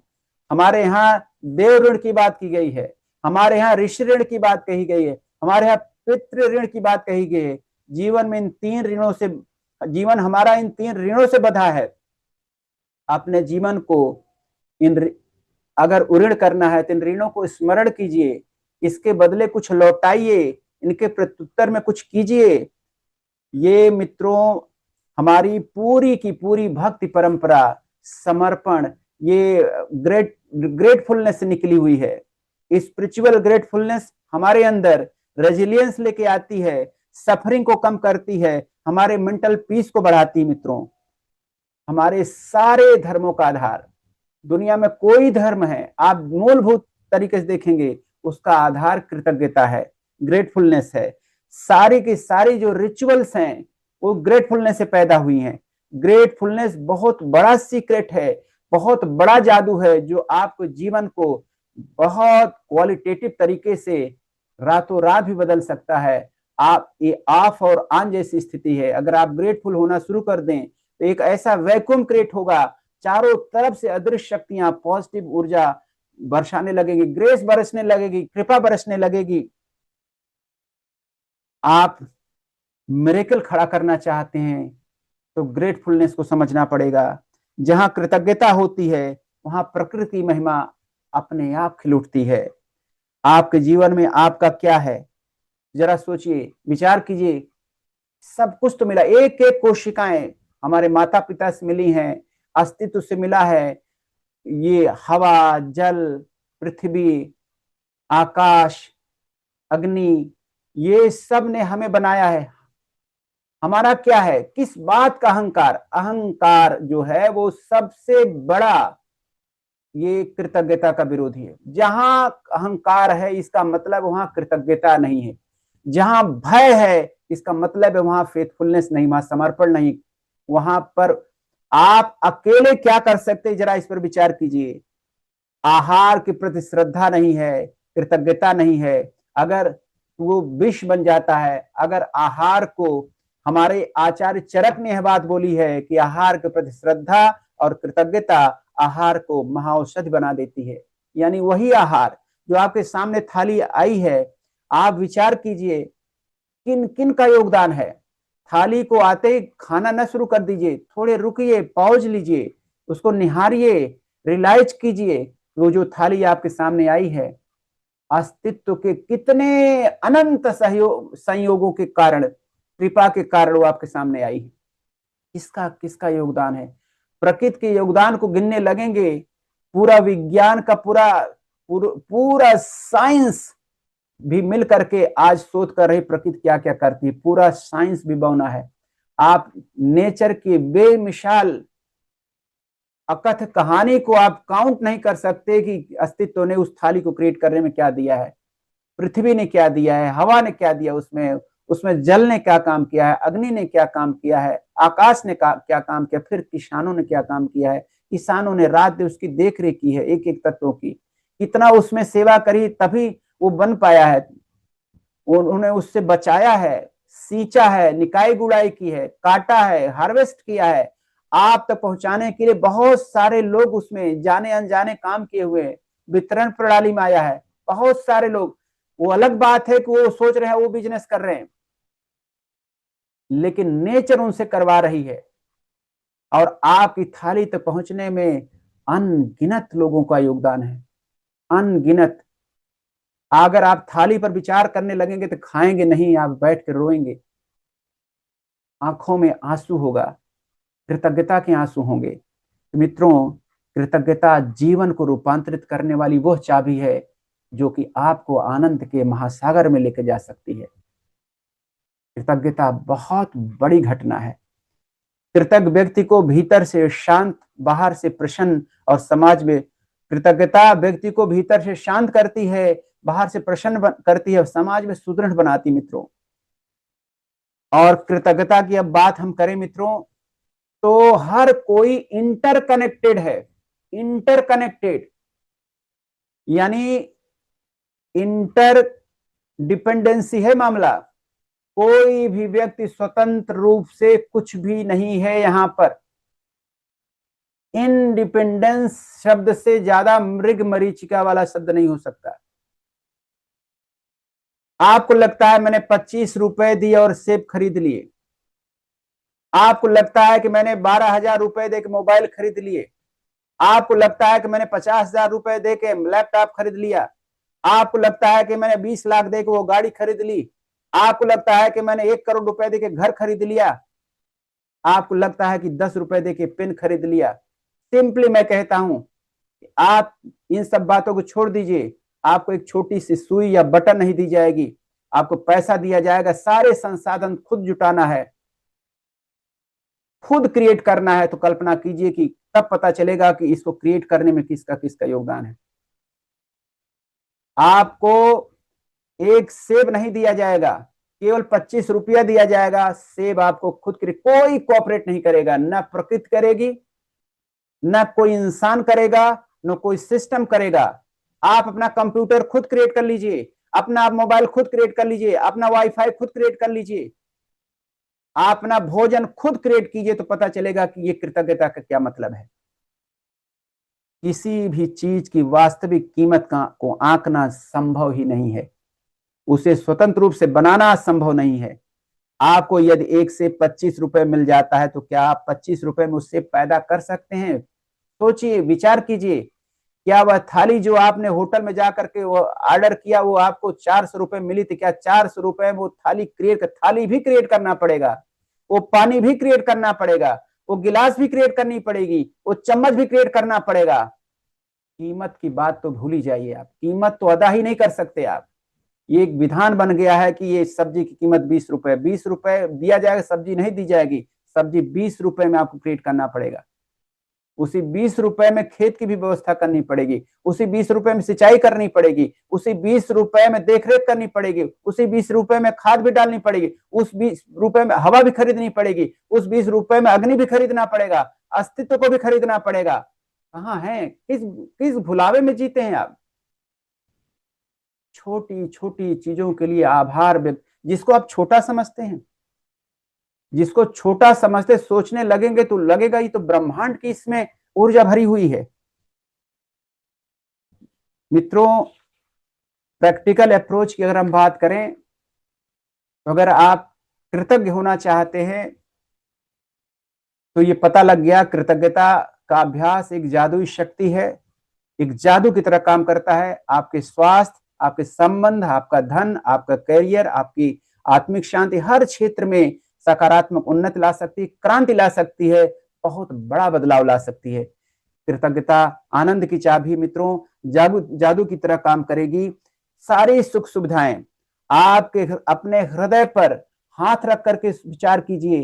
हमारे यहाँ देव ऋण की बात की गई है, हमारे यहाँ ऋषि ऋण की बात कही गई है, हमारे यहाँ पितृ ऋण की बात कही गई है। जीवन हमारा इन 3 ऋणों से बंधा है। अपने जीवन को अगर ऋण करना है तो इन ऋणों को स्मरण कीजिए, इसके बदले कुछ लौटाइए, इनके प्रत्युत्तर में कुछ कीजिए। ये मित्रों हमारी पूरी की पूरी भक्ति परंपरा, समर्पण, ये ग्रेटफुलनेस से निकली हुई है। स्पिरिचुअल ग्रेटफुलनेस हमारे अंदर रेजिलियंस लेके आती है, सफरिंग को कम करती है, हमारे मेंटल पीस को बढ़ाती है। मित्रों, हमारे सारे धर्मों का आधार, दुनिया में कोई धर्म है आप मूलभूत तरीके से देखेंगे, उसका आधार कृतज्ञता है, ग्रेटफुलनेस है। सारी की सारी जो रिचुअल्स हैं वो ग्रेटफुलनेस से पैदा हुई हैं। ग्रेटफुलनेस बहुत बड़ा सीक्रेट है, बहुत बड़ा जादू है जो आपको जीवन को बहुत क्वालिटेटिव तरीके से रातों रात भी बदल सकता है। आप ये ऑफ और ऑन जैसी स्थिति है। अगर आप ग्रेटफुल होना शुरू कर दें तो एक ऐसा वैक्यूम क्रिएट होगा, चारों तरफ से अदृश्य शक्तियां पॉजिटिव ऊर्जा बरसाने लगेगी, ग्रेस बरसने लगेगी, कृपा बरसने लगेगी। आप मिरेकल खड़ा करना चाहते हैं तो ग्रेटफुलनेस को समझना पड़ेगा। जहां कृतज्ञता होती है वहां प्रकृति की महिमा अपने आप खिल उठती है। आपके जीवन में आपका क्या है, जरा सोचिए, विचार कीजिए। सब कुछ तो मिला, एक एक कोशिकाएं हमारे माता पिता से मिली हैं, अस्तित्व से मिला है। ये हवा, जल, पृथ्वी, आकाश, अग्नि, ये सब ने हमें बनाया है। हमारा क्या है, किस बात का अहंकार? अहंकार जो है वो सबसे बड़ा ये कृतज्ञता का विरोधी है। जहां अहंकार है इसका मतलब वहां कृतज्ञता नहीं है। जहां भय है इसका मतलब है वहां फेथफुलनेस नहीं, वहां समर्पण नहीं। वहां पर आप अकेले क्या कर सकते हैं, जरा इस पर विचार कीजिए। आहार के प्रति श्रद्धा नहीं है, कृतज्ञता नहीं है, अगर वो विष बन जाता है। अगर आहार को, हमारे आचार्य चरक ने यह बात बोली है कि आहार के प्रति श्रद्धा और कृतज्ञता आहार को महाऔषधि बना देती है। यानी वही आहार जो आपके सामने थाली आई है, आप विचार कीजिए किन किन का योगदान है। थाली को आते ही खाना न शुरू कर दीजिए, थोड़े रुकिए, पॉज लीजिए, उसको निहारिए, रियलाइज कीजिए। वो जो थाली आपके सामने आई है, अस्तित्व के कितने अनंत संयोगों के कारण, कृपा के कारण वो आपके सामने आई है। किसका किसका योगदान है? प्रकृति के योगदान को गिनने लगेंगे, पूरा विज्ञान का पूरा साइंस भी मिल करके आज शोध कर रही प्रकृति क्या क्या करती है, पूरा साइंस भी बौना है। आप नेचर की बेमिसाल अकथ कहानी को आप काउंट नहीं कर सकते कि अस्तित्व ने उस थाली को क्रिएट करने में क्या दिया है। पृथ्वी ने क्या दिया है, हवा ने क्या दिया, उसमें जल ने क्या काम किया है, अग्नि ने क्या काम किया है, आकाश ने क्या काम किया, फिर किसानों ने क्या काम किया है। किसानों ने रात दिन उसकी देख रेख की है, एक एक तत्वों की, कितना उसमें सेवा करी तभी वो बन पाया है। उन्होंने उससे बचाया है, सींचा है, निकाई गुड़ाई की है, काटा है, हार्वेस्ट किया है। आप तक पहुंचाने के लिए बहुत सारे लोग उसमें जाने अनजाने काम किए हुए, वितरण प्रणाली में आया है बहुत सारे लोग। वो अलग बात है कि वो सोच रहे हैं वो बिजनेस कर रहे हैं, लेकिन नेचर उनसे करवा रही है। और आपकी थाली तक पहुंचने में अनगिनत लोगों का योगदान है, अनगिनत। अगर आप थाली पर विचार करने लगेंगे तो खाएंगे नहीं, आप बैठ कर रोएंगे, आंखों में आंसू होगा, कृतज्ञता के आंसू होंगे। तो मित्रों, कृतज्ञता जीवन को रूपांतरित करने वाली वह चाबी है जो कि आपको आनंद के महासागर में लेकर जा सकती है। कृतज्ञता बहुत बड़ी घटना है। कृतज्ञ व्यक्ति को भीतर से शांत, बाहर से प्रसन्न, और समाज में कृतज्ञता व्यक्ति को भीतर से शांत करती है, बाहर से प्रसन्न करती है, समाज में सुदृढ़ बनाती। मित्रों, और कृतज्ञता की अब बात हम करें मित्रों, तो हर कोई इंटरकनेक्टेड है। इंटरकनेक्टेड यानी इंटर डिपेंडेंसी है मामला। कोई भी व्यक्ति स्वतंत्र रूप से कुछ भी नहीं है यहां पर। इंडिपेंडेंस शब्द से ज्यादा मृग मरीचिका वाला शब्द नहीं हो सकता। आपको लगता है मैंने 25 रुपए दिए और सेब खरीद लिए, आपको लगता है कि मैंने 12,000 रुपए दे के मोबाइल खरीद लिए, आपको लगता है कि मैंने 50,000 रुपए दे के लैपटॉप खरीद लिया, आपको लगता है कि मैंने 20 लाख दे के वो गाड़ी खरीद ली, आपको लगता है कि मैंने 1 करोड़ रुपए दे के घर खरीद लिया, आपको लगता है कि 10 रुपए दे के पेन खरीद लिया। सिंपली मैं कहता हूं, आप इन सब बातों को छोड़ दीजिए। आपको एक छोटी सी सुई या बटन नहीं दी जाएगी, आपको पैसा दिया जाएगा, सारे संसाधन खुद जुटाना है, खुद क्रिएट करना है। तो कल्पना कीजिए कि तब पता चलेगा कि इसको क्रिएट करने में किसका किसका योगदान है। आपको एक सेब नहीं दिया जाएगा, केवल 25 रुपया दिया जाएगा। सेब आपको खुद कोई कोऑपरेट नहीं करेगा, न प्रकृति करेगी, न कोई इंसान करेगा, न कोई सिस्टम करेगा। आप अपना कंप्यूटर खुद क्रिएट कर लीजिए, अपना मोबाइल खुद क्रिएट कर लीजिए, अपना वाईफाई खुद क्रिएट कर लीजिए, आप अपना भोजन खुद क्रिएट कीजिए, तो पता चलेगा कि ये कृतज्ञता का क्या मतलब है। किसी भी चीज की वास्तविक कीमत को आंकना संभव ही नहीं है, उसे स्वतंत्र रूप से बनाना संभव नहीं है। आपको यदि 1 से 25 रुपए मिल जाता है तो क्या आप 25 रुपए में उससे पैदा कर सकते हैं? सोचिए, विचार कीजिए। क्या वह थाली जो आपने होटल में जाकर के वो ऑर्डर किया वो आपको 400 रुपए मिली थी, क्या 400 रुपए में वो थाली भी क्रिएट करना पड़ेगा, वो पानी भी क्रिएट करना पड़ेगा, वो गिलास भी क्रिएट करनी पड़ेगी, वो चम्मच भी क्रिएट करना पड़ेगा। कीमत की बात तो भूल ही जाइए, आप कीमत तो अदा ही नहीं कर सकते आप। ये एक विधान बन गया है कि ये सब्जी की कीमत 20 रुपए, 20 रुपए दिया जाएगा, सब्जी नहीं दी जाएगी, सब्जी 20 रुपए में आपको क्रिएट करना पड़ेगा। उसी 20 रुपए में खेत की भी व्यवस्था करनी पड़ेगी, उसी 20 रुपए में सिंचाई करनी पड़ेगी, उसी 20 रुपए में देखरेख करनी पड़ेगी, उसी 20 रुपए में खाद भी डालनी पड़ेगी, उस 20 रुपए में हवा भी खरीदनी पड़ेगी, उस 20 रुपए में अग्नि भी खरीदना पड़ेगा, अस्तित्व को भी खरीदना पड़ेगा। कहाँ है, किस भुलावे में जीते हैं आप? छोटी छोटी चीजों के लिए आभार व्यक्त, जिसको आप छोटा समझते हैं, जिसको छोटा समझते सोचने लगेंगे तो लगेगा ही तो ब्रह्मांड की इसमें ऊर्जा भरी हुई है। मित्रों, प्रैक्टिकल अप्रोच की अगर हम बात करें तो अगर आप कृतज्ञ होना चाहते हैं तो ये पता लग गया, कृतज्ञता का अभ्यास एक जादुई शक्ति है, एक जादू की तरह काम करता है। आपके स्वास्थ्य, आपके संबंध, आपका धन, आपका करियर, आपकी आत्मिक शांति, हर क्षेत्र में सकारात्मक उन्नति ला सकती है, क्रांति ला सकती है, बहुत बड़ा बदलाव ला सकती है। कृतज्ञता आनंद की चाबी मित्रों, जादू की तरह काम करेगी। सारी सुख सुविधाएं आपके अपने हृदय पर हाथ रख करके विचार कीजिए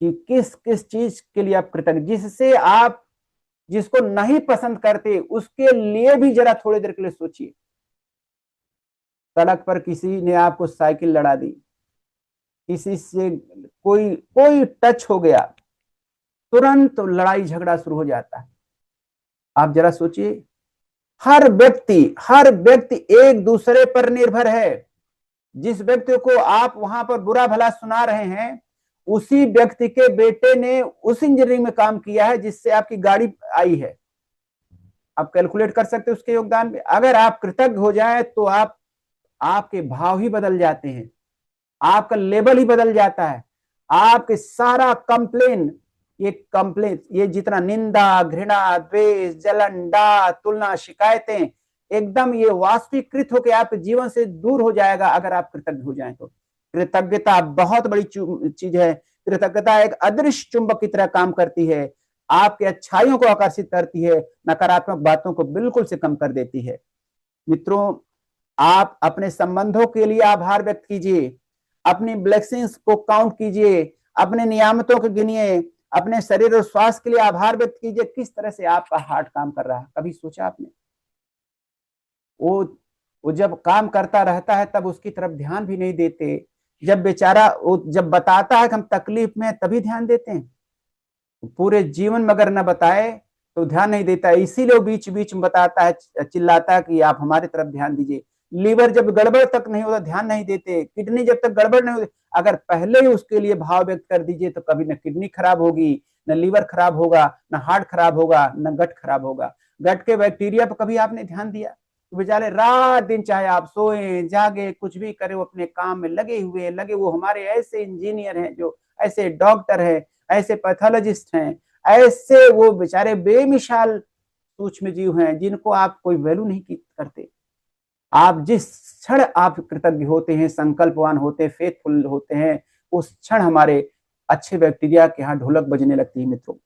कि किस किस चीज के लिए आप कृतज्ञ, जिससे आप जिसको नहीं पसंद करते उसके लिए भी जरा थोड़ी देर के लिए सोचिए। सड़क पर किसी ने आपको साइकिल लड़ा दी, किसी से कोई टच हो गया, तुरंत लड़ाई झगड़ा शुरू हो जाता है। आप जरा सोचिए, हर व्यक्ति एक दूसरे पर निर्भर है। जिस व्यक्ति को आप वहां पर बुरा भला सुना रहे हैं, उसी व्यक्ति के बेटे ने उस इंजीनियरिंग में काम किया है जिससे आपकी गाड़ी आई है। आप कैलकुलेट कर सकते हैं उसके योगदान में। अगर आप कृतज्ञ हो जाए तो आपके भाव ही बदल जाते हैं, आपका लेवल ही बदल जाता है। आपके सारा कंप्लेन, ये जितना निंदा, घृणा, द्वेष, जलन, डाह, तुलना, शिकायतें, एकदम ये वास्तविकृत होकर आपके जीवन से दूर हो जाएगा अगर आप कृतज्ञ हो जाएं तो। कृतज्ञता बहुत बड़ी चीज है। कृतज्ञता एक अदृश्य चुंबक की तरह काम करती है, आपके अच्छाइयों को आकर्षित करती है, नकारात्मक बातों को बिल्कुल से कम कर देती है। मित्रों, आप अपने संबंधों के लिए आभार व्यक्त कीजिए, अपनी ब्लेसिंग्स को काउंट कीजिए, अपने नियामतों को गिनिए, अपने शरीर और स्वास्थ्य के लिए आभार व्यक्त कीजिए। किस तरह से आपका हार्ट काम कर रहा है, कभी सोचा आपने? वो जब काम करता रहता है तब उसकी तरफ ध्यान भी नहीं देते, जब बेचारा वो जब बताता है कि हम तकलीफ में तभी ध्यान देते हैं। पूरे जीवन में अगर न बताए तो ध्यान नहीं देता, इसीलिए वो बीच बीच में बताता है, चिल्लाता है कि आप हमारी तरफ ध्यान दीजिए। लीवर जब गड़बड़ तक नहीं होता ध्यान नहीं देते, किडनी जब तक गड़बड़ नहीं होती, अगर पहले ही उसके लिए भाव व्यक्त कर दीजिए तो कभी न किडनी खराब होगी, न लीवर खराब होगा, न हार्ट खराब होगा, न गट खराब होगा। गट के बैक्टीरिया पर कभी आपने ध्यान दिया? तो बेचारे रात दिन चाहे आप सोए जागे कुछ भी करे, वो अपने काम में लगे। वो हमारे ऐसे इंजीनियर हैं, जो ऐसे डॉक्टर हैं, ऐसे पैथोलॉजिस्ट हैं, ऐसे वो बेचारे बेमिसाल सूक्ष्म जीव हैं जिनको आप कोई वैल्यू नहीं करते। आप जिस क्षण आप कृतज्ञ होते हैं, संकल्पवान होते हैं, फेथफुल होते हैं, उस क्षण हमारे अच्छे बैक्टीरिया के यहाँ ढोलक बजने लगती है। मित्रों,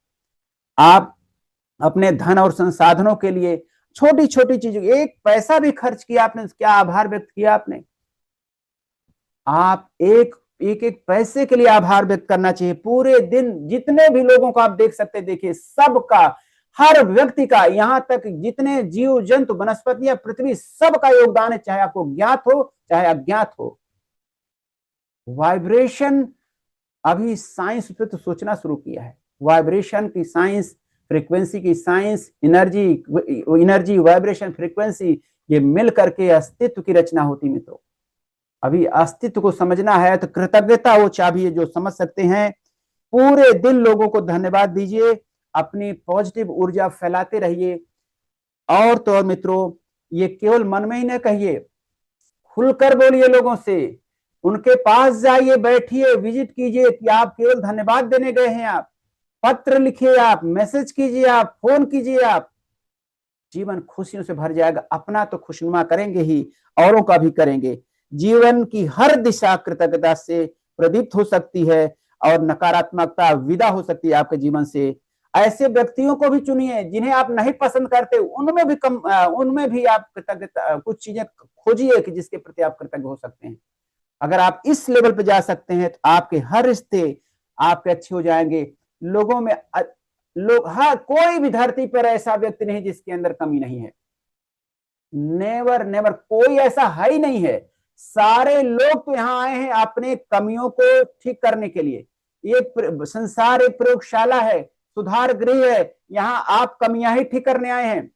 आप अपने धन और संसाधनों के लिए छोटी छोटी चीजों, एक पैसा भी खर्च किया आपने, क्या आभार व्यक्त किया आपने? आप एक पैसे के लिए आभार व्यक्त करना चाहिए। पूरे दिन जितने भी लोगों को आप देख सकते, देखिए सबका, हर व्यक्ति का, यहां तक जितने जीव जंतु, वनस्पतियां, पृथ्वी, सबका योगदान है, चाहे आपको ज्ञात हो चाहे अज्ञात हो। वाइब्रेशन, अभी साइंस पे तो सोचना शुरू किया है, वाइब्रेशन की साइंस फ्रीक्वेंसी की साइंस, एनर्जी वाइब्रेशन फ्रीक्वेंसी, ये मिल करके अस्तित्व की रचना होती मित्रों। अभी अस्तित्व को समझना है तो कृतज्ञता वो चाबी है जो समझ सकते हैं। पूरे दिन लोगों को धन्यवाद दीजिए, अपनी पॉजिटिव ऊर्जा फैलाते रहिए। और तो और मित्रों, ये केवल मन में ही न कहिए, खुलकर बोलिए लोगों से, उनके पास जाइए, बैठिए, विजिट कीजिए कि आप केवल धन्यवाद देने गए हैं। आप पत्र लिखिए, आप मैसेज कीजिए, आप फोन कीजिए, आप जीवन खुशियों से भर जाएगा। अपना तो खुशनुमा करेंगे ही, औरों का भी करेंगे। जीवन की हर दिशा कृतज्ञता से प्रदीप्त हो सकती है और नकारात्मकता विदा हो सकती है आपके जीवन से। ऐसे व्यक्तियों को भी चुनिए जिन्हें आप नहीं पसंद करते, उनमें भी आप कृतज्ञता कुछ चीजें खोजिए कि जिसके प्रति आप कृतज्ञ हो सकते हैं। अगर आप इस लेवल पे जा सकते हैं तो आपके हर रिश्ते आपके अच्छे हो जाएंगे। लोगों में हाँ, कोई भी धरती पर ऐसा व्यक्ति नहीं जिसके अंदर कमी नहीं है। नेवर नेवर, कोई ऐसा है ही नहीं है। सारे लोग तो यहाँ आए हैं अपने कमियों को ठीक करने के लिए। ये संसार एक प्रयोगशाला है, सुधार गृह है। यहाँ आप कमियां ही ठीक करने आए हैं।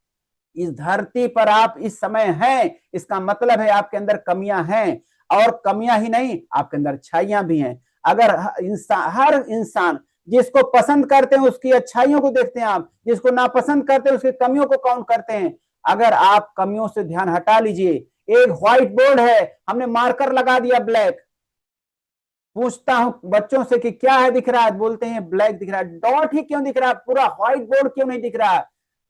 इस धरती पर आप इस समय हैं, इसका मतलब है आपके अंदर कमियां हैं। और कमियां ही नहीं, आपके अंदर अच्छाइयां भी हैं। अगर हर इंसान जिसको पसंद करते हैं उसकी अच्छाइयों को देखते हैं आप, जिसको नापसंद करते हैं उसकी कमियों को काउंट करते हैं। अगर आप कमियों से ध्यान हटा लीजिए, एक व्हाइट बोर्ड है, हमने मार्कर लगा दिया ब्लैक, पूछता हूं बच्चों से कि क्या है दिख रहा है, बोलते हैं ब्लैक दिख रहा है। डॉट ही क्यों दिख रहा है, पूरा व्हाइट बोर्ड क्यों नहीं दिख रहा है?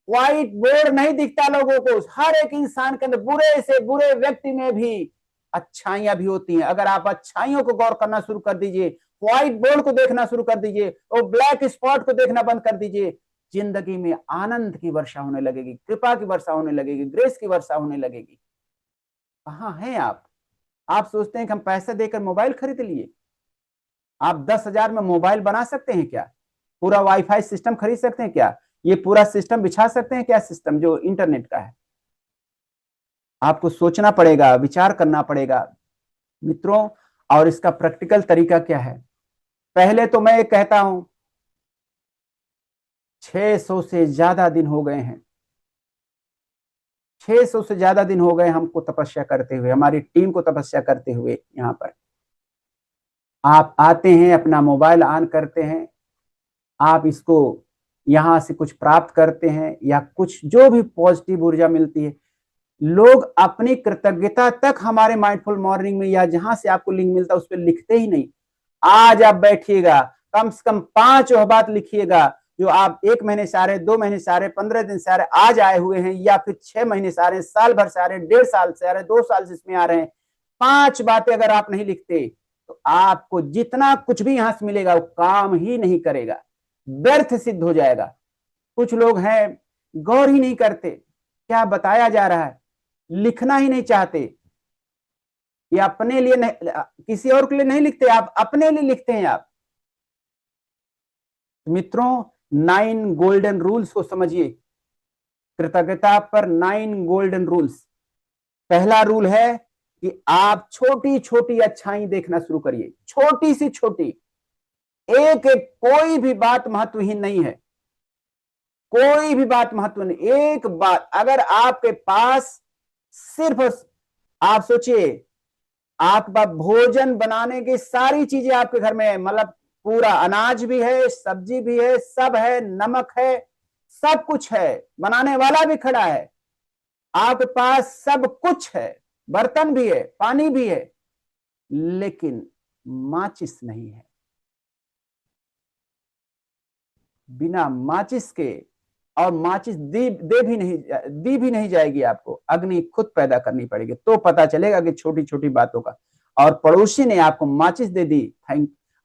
व्हाइट बोर्ड नहीं दिखता लोगों को। हर एक इंसान के अंदर, बुरे से बुरे व्यक्ति में भी अच्छाइयां भी होती हैं। अगर आप अच्छाइयों को गौर करना शुरू कर दीजिए, व्हाइट बोर्ड को देखना शुरू कर दीजिए और ब्लैक स्पॉट को देखना बंद कर दीजिए, जिंदगी में आनंद की वर्षा होने लगेगी, कृपा की वर्षा होने लगेगी, ग्रेस की वर्षा होने लगेगी। कहां हैं आप? आप सोचते हैं कि हम पैसे देकर मोबाइल खरीद लिए। आप 10,000 में मोबाइल बना सकते हैं क्या? पूरा वाईफाई सिस्टम खरीद सकते हैं क्या? ये पूरा सिस्टम बिछा सकते हैं क्या? सिस्टम जो इंटरनेट का है। आपको सोचना पड़ेगा, विचार करना पड़ेगा मित्रों। और इसका प्रैक्टिकल तरीका क्या है? पहले तो मैं कहता हूं 600 से ज्यादा दिन हो गए हैं, 600 से ज्यादा दिन हो गए हमको तपस्या करते हुए, हमारी टीम को तपस्या करते हुए। यहां पर आप आते हैं, अपना मोबाइल ऑन करते हैं, आप इसको यहां से कुछ प्राप्त करते हैं या कुछ जो भी पॉजिटिव ऊर्जा मिलती है। लोग अपनी कृतज्ञता तक हमारे माइंडफुल मॉर्निंग में या जहां से आपको लिंक मिलता है उस पर लिखते ही नहीं। आज आप बैठिएगा, कम से कम 5 बात लिखिएगा जो आप 1 महीने से आ रहे, 2 महीने से आ रहे, 15 दिन से आ रहे, आज आए हुए हैं, या फिर 6 महीने से आ रहे हैं, साल भर से आ रहे हैं, 1.5 साल से आ रहे हैं, 2 साल से इसमें आ रहे हैं। 5 बातें अगर आप नहीं लिखते तो आपको जितना कुछ भी यहां से मिलेगा वो काम ही नहीं करेगा, व्यर्थ सिद्ध हो जाएगा। कुछ लोग हैं गौर ही नहीं करते क्या बताया जा रहा है, लिखना ही नहीं चाहते। ये अपने लिए नहीं, किसी और के लिए नहीं लिखते, आप अपने लिए लिखते हैं। आप मित्रों 9 गोल्डन रूल्स को समझिए। कृतज्ञता पर 9 गोल्डन रूल्स। पहला रूल है कि आप छोटी छोटी अच्छाई देखना शुरू करिए, छोटी सी छोटी, एक एक, कोई भी बात महत्वहीन नहीं है, कोई भी बात महत्व नहीं। एक बात अगर आपके पास सिर्फ, आप सोचिए आपके पास भोजन बनाने की सारी चीजें आपके घर में है, मतलब पूरा अनाज भी है, सब्जी भी है, सब है, नमक है, सब कुछ है, बनाने वाला भी खड़ा है, आपके पास सब कुछ है, बर्तन भी है, पानी भी है, लेकिन माचिस नहीं है। बिना माचिस के, और माचिस दी भी नहीं जाएगी आपको, अग्नि खुद पैदा करनी पड़ेगी तो पता चलेगा कि छोटी छोटी बातों का। और पड़ोसी ने आपको माचिस दे दी,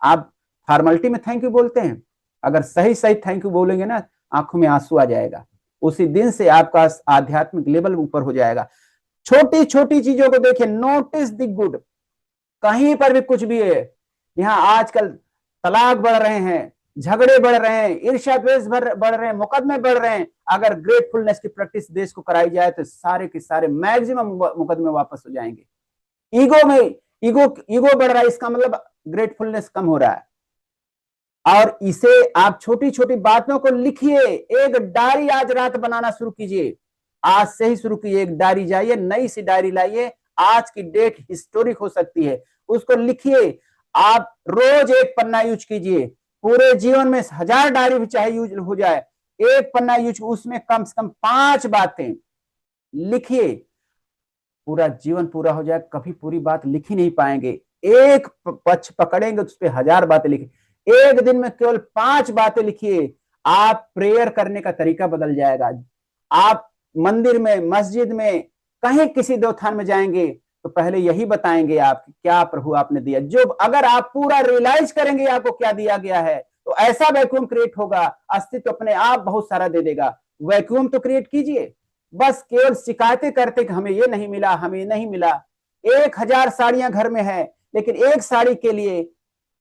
आप फॉर्मेलिटी में थैंक यू बोलते हैं, अगर सही सही थैंक यू बोलेंगे ना, आंखों में आंसू आ जाएगा, उसी दिन से आपका आध्यात्मिक लेवल ऊपर हो जाएगा। छोटी छोटी चीजों को देखिए, नोटिस द गुड। कहीं पर भी कुछ भी है, यहाँ आजकल तलाक बढ़ रहे हैं, झगड़े बढ़ रहे हैं, ईर्ष्या द्वेष बढ़ रहे हैं, मुकदमे बढ़ रहे हैं। अगर ग्रेटफुलनेस की प्रैक्टिस देश को कराई जाए तो सारे के सारे मैक्सिमम मुकदमे वापस हो जाएंगे। ईगो बढ़ रहा है, इसका मतलब ग्रेटफुलनेस कम हो रहा है। और इसे आप छोटी छोटी बातों को लिखिए, एक डायरी आज रात बनाना शुरू कीजिए, आज से ही शुरू कीजिए। एक डायरी जाइए, नई सी डायरी लाइए, आज की डेट हिस्टोरिक हो सकती है, उसको लिखिए। आप रोज एक पन्ना यूज कीजिए, पूरे जीवन में 1000 डायरी भी चाहे यूज हो जाए, एक पन्ना यूज, उसमें कम से कम 5 बातें लिखिए। पूरा जीवन पूरा हो जाए, कभी पूरी बात लिख ही नहीं पाएंगे। एक पक्ष पकड़ेंगे उस पर 1000 बातें लिखिए, एक दिन में केवल 5 बातें लिखिए, आप प्रेयर करने का तरीका बदल जाएगा। आप मंदिर में, मस्जिद में, कहीं किसी देवस्थान में जाएंगे तो पहले यही बताएंगे आप क्या प्रभु आपने दिया। जो अगर आप पूरा रियलाइज करेंगे आपको क्या दिया गया है, तो ऐसा वैक्यूम क्रिएट होगा, अस्तित्व अपने आप बहुत सारा दे देगा। वैक्यूम तो क्रिएट कीजिए, बस केवल शिकायतें करते कि हमें ये नहीं मिला, हमें नहीं मिला। 1000 साड़ियां घर में है, लेकिन एक साड़ी के लिए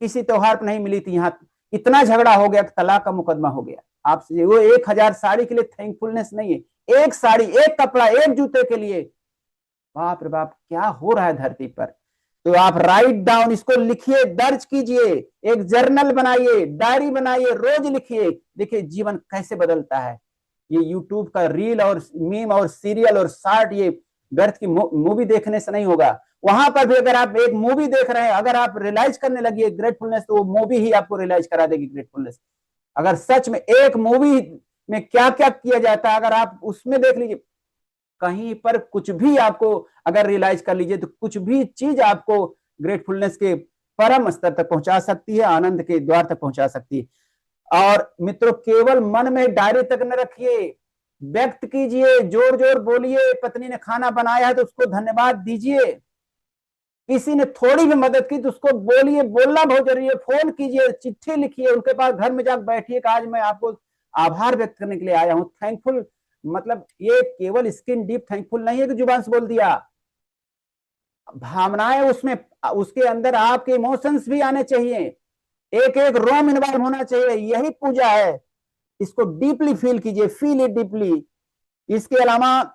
किसी त्योहार पर नहीं मिली थी, यहाँ इतना झगड़ा हो गया कि तलाक का मुकदमा हो गया आपसे। वो 1000 साड़ी के लिए थैंकफुलनेस नहीं है, एक साड़ी, एक कपड़ा, एक जूते के लिए। बाप रे बाप, क्या हो रहा है धरती पर। तो आप राइट डाउन, इसको लिखिए, दर्ज कीजिए, एक जर्नल बनाइए, डायरी बनाइए, रोज लिखिए। देखिए जीवन कैसे बदलता है। ये यूट्यूब का रील और मीम और सीरियल और शार्ट, ये व्यर्थ की मूवी देखने से नहीं होगा। वहां पर भी अगर आप एक मूवी देख रहे हैं, अगर आप रियलाइज करने लगिए ग्रेटफुलनेस, तो वो मूवी ही आपको रियलाइज करा देगी ग्रेटफुलनेस। अगर सच में एक मूवी में क्या क्या किया जाता है, अगर आप उसमें देख लीजिए, कहीं पर कुछ भी आपको अगर रियलाइज कर लीजिए, तो कुछ भी चीज आपको ग्रेटफुलनेस के परम स्तर तक पहुंचा सकती है, आनंद के द्वार तक पहुंचा सकती है। और मित्रों, केवल मन में डायरी तक न रखिए, व्यक्त कीजिए, जोर जोर बोलिए। पत्नी ने खाना बनाया है तो उसको धन्यवाद दीजिए, किसी ने थोड़ी भी मदद की तो उसको बोलिए, बोलना बहुत जरूरी है। फोन कीजिए, चिट्ठी लिखिए, उनके पास घर में जाकर बैठिए कि आज मैं आपको आभार व्यक्त करने के लिए आया हूं, थैंकफुल। मतलब ये केवल स्किन डीप थैंकफुल नहीं है कि जुबान से बोल दिया, भावनाएं उसमें, उसके अंदर आपके इमोशंस भी आने चाहिए, एक एक रोम इन्वॉल्व होना चाहिए। यही पूजा है, इसको डीपली फील कीजिए, फील इट डीपली। इसके अलावा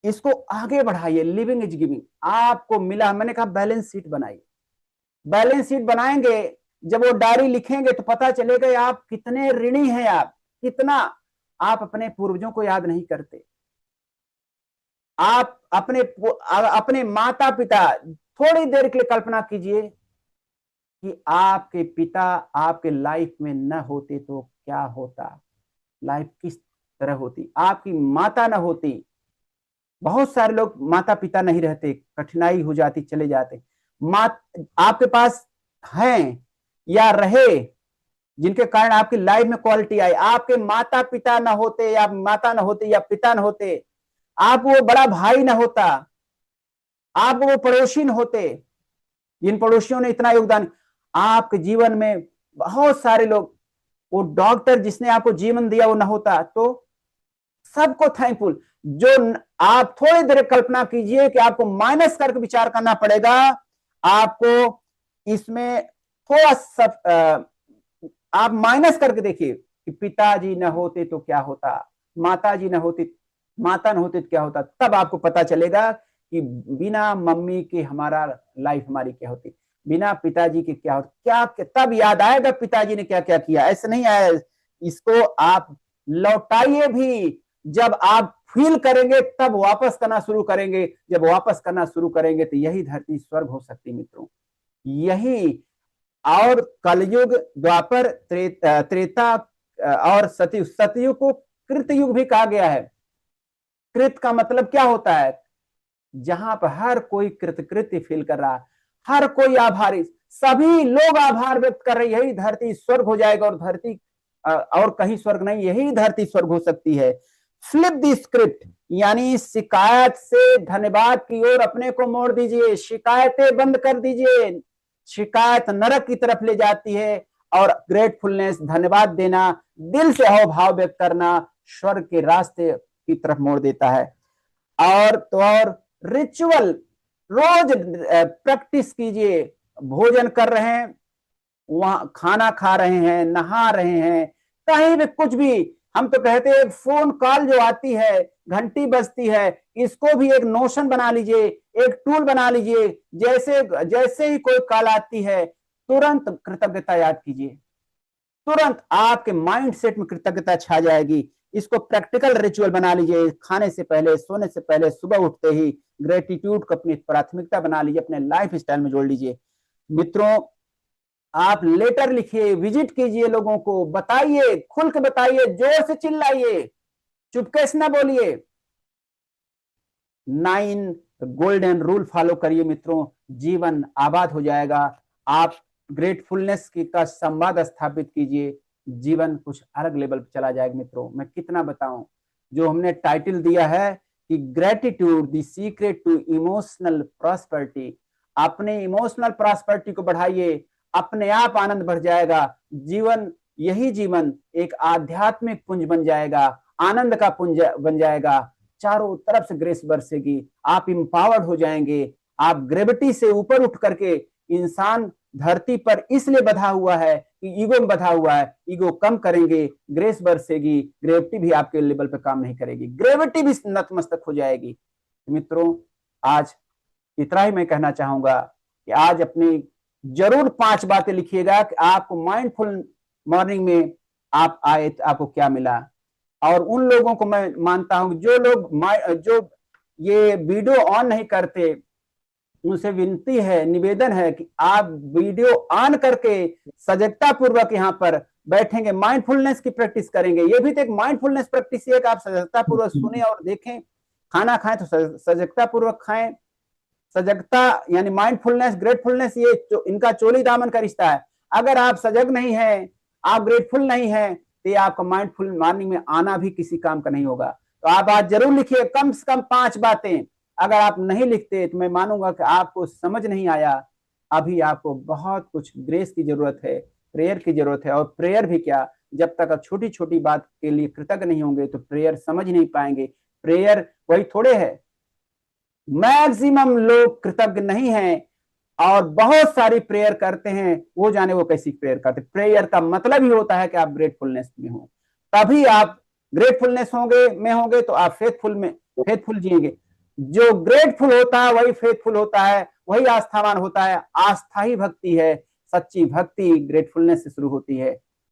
इसको आगे बढ़ाइए, लिविंग इज गिविंग। आपको मिला, मैंने कहा बैलेंस शीट बनाइए। बैलेंस शीट बनाएंगे, जब वो डायरी लिखेंगे तो पता चलेगा आप कितने ऋणी हैं, आप कितना आप अपने पूर्वजों को याद नहीं करते। आप अपने माता पिता, थोड़ी देर के लिए कल्पना कीजिए कि आपके पिता आपके लाइफ में न होते तो क्या होता, लाइफ किस तरह होती, आपकी माता न होती। बहुत सारे लोग माता पिता नहीं रहते, कठिनाई हो जाती, चले जाते। आपके पास हैं या रहे, जिनके कारण आपकी लाइफ में क्वालिटी आई, आपके माता पिता न होते, या माता न होते, या पिता न होते, आप वो बड़ा भाई न होता, आप वो पड़ोसी न होते, जिन पड़ोसियों ने इतना योगदान आपके जीवन में, बहुत सारे लोग, वो डॉक्टर जिसने आपको जीवन दिया वो न होता, तो सबको थैंकफुल। जो आप थोड़ी देर कल्पना कीजिए कि आपको माइनस करके विचार करना पड़ेगा, आपको इसमें थोड़ा सब आप माइनस करके देखिए कि पिताजी न होते तो क्या होता, माताजी न होती, माता न होती तो क्या होता। तब आपको पता चलेगा कि बिना मम्मी के हमारा लाइफ हमारी क्या होती, बिना पिताजी के क्या होता, क्या तब याद आएगा पिताजी ने क्या क्या किया। ऐसे नहीं आया, इसको आप लौटाइए भी। जब आप फील करेंगे तब वापस करना शुरू करेंगे, जब वापस करना शुरू करेंगे तो यही धरती स्वर्ग हो सकती मित्रों। यही, और कलयुग, द्वापर, त्रेता और सतयुग, सतयुग को कृतयुग भी कहा गया है। कृत का मतलब क्या होता है, जहां पर हर कोई कृतकृत्य फील कर रहा है, हर कोई आभारी, सभी लोग आभार व्यक्त कर रहे, यही धरती स्वर्ग हो जाएगा। और धरती और कहीं स्वर्ग नहीं, यही धरती स्वर्ग हो सकती है। फ्लिप द स्क्रिप्ट, यानी शिकायत से धन्यवाद की ओर अपने को मोड़ दीजिए, शिकायतें बंद कर दीजिए। शिकायत नरक की तरफ ले जाती है, और ग्रेटफुलनेस, धन्यवाद देना, दिल से हाव भाव व्यक्त करना, स्वर्ग के रास्ते की तरफ मोड़ देता है। और तो और रिचुअल रोज प्रैक्टिस कीजिए। भोजन कर रहे हैं, वहां खाना खा रहे हैं, नहा रहे हैं, कहीं भी कुछ भी, हम तो कहते हैं फोन कॉल जो आती है, घंटी बजती है, इसको भी एक नोशन बना लीजिए, एक टूल बना लीजिए। जैसे जैसे ही कोई कॉल आती है, तुरंत कृतज्ञता याद कीजिए, तुरंत आपके माइंड सेट में कृतज्ञता छा जाएगी। इसको प्रैक्टिकल रिचुअल बना लीजिए, खाने से पहले, सोने से पहले, सुबह उठते ही ग्रेटिट्यूड को अपनी प्राथमिकता बना लीजिए, अपने लाइफ स्टाइल में जोड़ लीजिए। मित्रों, आप लेटर लिखिए, विजिट कीजिए, लोगों को बताइए, खुल के बताइए, जोर से चिल्लाइए, चुपके से ना बोलिए। 9 गोल्डन रूल फॉलो करिए मित्रों, जीवन आबाद हो जाएगा। आप ग्रेटफुलनेस की का संवाद स्थापित कीजिए, जीवन कुछ अलग लेवल पर चला जाएगा। मित्रों, मैं कितना बताऊं, जो हमने टाइटल दिया है कि gratitude the secret to emotional prosperity. अपने इमोशनल प्रॉस्पेरिटी को बढ़ाइए, अपने आप आनंद बढ़ जाएगा। जीवन, यही जीवन एक आध्यात्मिक पुंज बन जाएगा, आनंद का पुंज बन जाएगा। चारों तरफ से ग्रेस बरसेगी, आप इंपावर्ड हो जाएंगे। आप ग्रेविटी से ऊपर उठ करके, इंसान धरती पर इसलिए बधा हुआ है कि ईगो में बधा हुआ है, ईगो कम करेंगे, ग्रेस बरसेगी, ग्रेविटी भी आपके लेवल पे काम नहीं करेगी, ग्रेविटी भी नतमस्तक हो जाएगी। मित्रों, आज इतना ही मैं कहना चाहूंगा कि आज अपनी जरूर 5 बातें लिखिएगा कि आपको माइंडफुल मॉर्निंग में आप आए तो आपको क्या मिला। और उन लोगों को मैं मानता हूं जो लोग जो ये वीडियो ऑन नहीं करते, उनसे विनती है, निवेदन है कि आप वीडियो ऑन करके सजगता पूर्वक यहाँ पर बैठेंगे, माइंडफुलनेस की प्रैक्टिस करेंगे। ये भी तो एक माइंडफुलनेस प्रैक्टिस है कि आप सजगता पूर्वक सुने और देखें। खाना खाएं तो सजगता पूर्वक खाएं। सजगता यानी माइंडफुलनेस, ग्रेटफुलनेस, ये इनका चोली दामन का रिश्ता है। अगर आप सजग नहीं है, आप ग्रेटफुल नहीं है, तो आपका माइंडफुल मॉर्निंग में आना भी किसी काम का नहीं होगा। तो आप आज जरूर लिखिए कम से कम 5 बातें। अगर आप नहीं लिखते तो मैं मानूंगा कि आपको समझ नहीं आया। अभी आपको बहुत कुछ ग्रेस की जरूरत है, प्रेयर की जरूरत है। और प्रेयर भी क्या, जब तक आप छोटी छोटी बात के लिए कृतज्ञ नहीं होंगे तो प्रेयर समझ नहीं पाएंगे। प्रेयर वही थोड़े है, मैक्सिमम लोग कृतज्ञ नहीं हैं और बहुत सारी प्रेयर करते हैं, वो जाने वो कैसी प्रेयर करते। प्रेयर का मतलब ही होता है कि आप ग्रेटफुलनेस में हो, तभी आप ग्रेटफुलनेस होंगे तो आप फेथफुल जिएंगे। जो ग्रेटफुल होता है वही फेथफुल होता है, वही आस्थावान होता है। आस्था ही भक्ति है, सच्ची भक्ति ग्रेटफुलनेस से शुरू होती है।